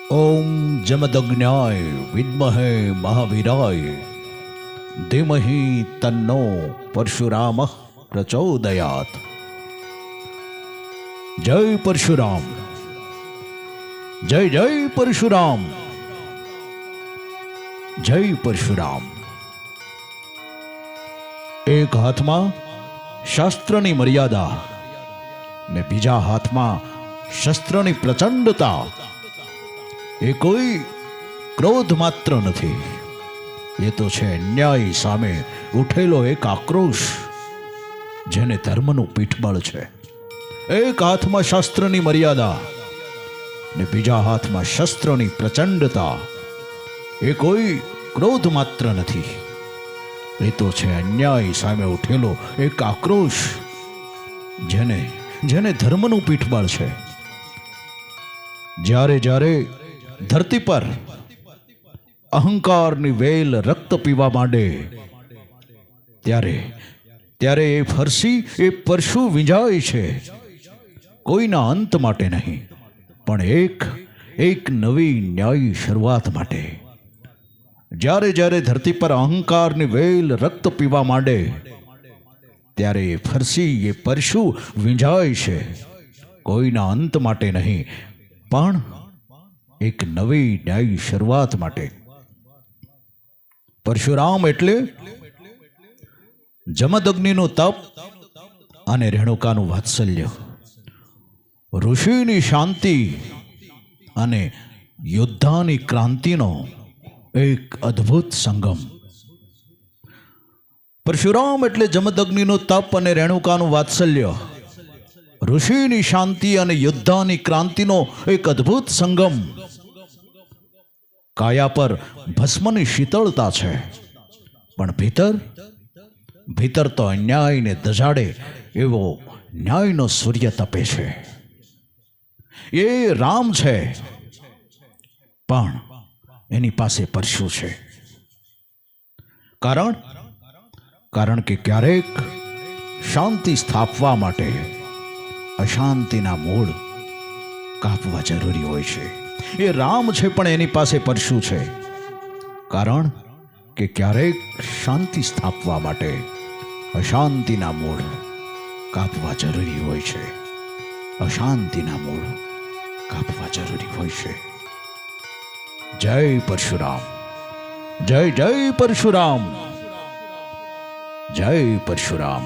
ओम जमदग्न्याय विद्महे महावीराय धीमहि तन्नो परशुरामः प्रचोदयात्। जय परशुराम, जय जय परशुराम, जय परशुराम। एक हाथમાં શાસ્ત્રની મર્યાદા ને બીજા હાથમાં શસ્ત્રની પ્રચંડતા। એ કોઈ ક્રોધ માત્ર નથી, એ તો છે અન્યાય સામે ઉઠેલો એક આક્રોશ, જેને ધર્મનું પીઠબળ છે। એક હાથમાં શાસ્ત્રની મર્યાદા ને બીજા હાથમાં શસ્ત્રની પ્રચંડતા। એ કોઈ ક્રોધ માત્ર નથી, એ તો છે અન્યાય સામે ઉઠેલો એક આક્રોશ, જેને જેને ધર્મનું પીઠબળ છે। જ્યારે જ્યારે ધરતી પર અહંકારની વેલ રક્ત પીવા માંડે, ત્યારે ત્યારે એ ફરસી એ પરશુ વિંજાય છે, કોઈના અંત માટે નહીં, પણ એક નવી ન્યાયી શરૂઆત માટે। જ્યારે જ્યારે ધરતી પર અહંકારની વેલ રક્ત પીવા માંડે, ત્યારે એ ફરસી એ પરશુ વિંજાય છે, કોઈના અંત માટે નહીં, પણ એક નવી ન્યાયી શરૂઆત માટે। પરશુરામ એટલે જમદગ્નિનું તપ અને રેણુકાનું વાત્સલ્ય, ઋષિની શાંતિ અને યોદ્ધાની ક્રાંતિનો એક અદ્ભુત સંગમ। પરશુરામ એટલે જમદગ્નિનું તપ અને રેણુકાનું વાત્સલ્ય, ઋષિની શાંતિ અને યોદ્ધાની ક્રાંતિનો એક અદ્ભુત સંગમ। કાયા પર ભસ્મની શીતળતા છે, પણ ભીતર તો અન્યાયને દજાડે એવો ન્યાયનો સૂર્ય તપે છે। એ રામ છે, પણ એની પાસે પરશુ છે। કારણ કે ક્યારેક શાંતિ સ્થાપવા માટે અશાંતિના મૂળ કાપવા જરૂરી હોય છે। એ રામ છે, પણ એની પાસે પરશુ છે, કારણ કે ક્યારેક શાંતિ સ્થાપવા માટે અશાંતિના મૂળ કાપવા જરૂરી હોય છે। અશાંતિના મૂળ કાપવા જરૂરી હોય છે। જય પરશુરામ, જય જય પરશુરામ, જય પરશુરામ।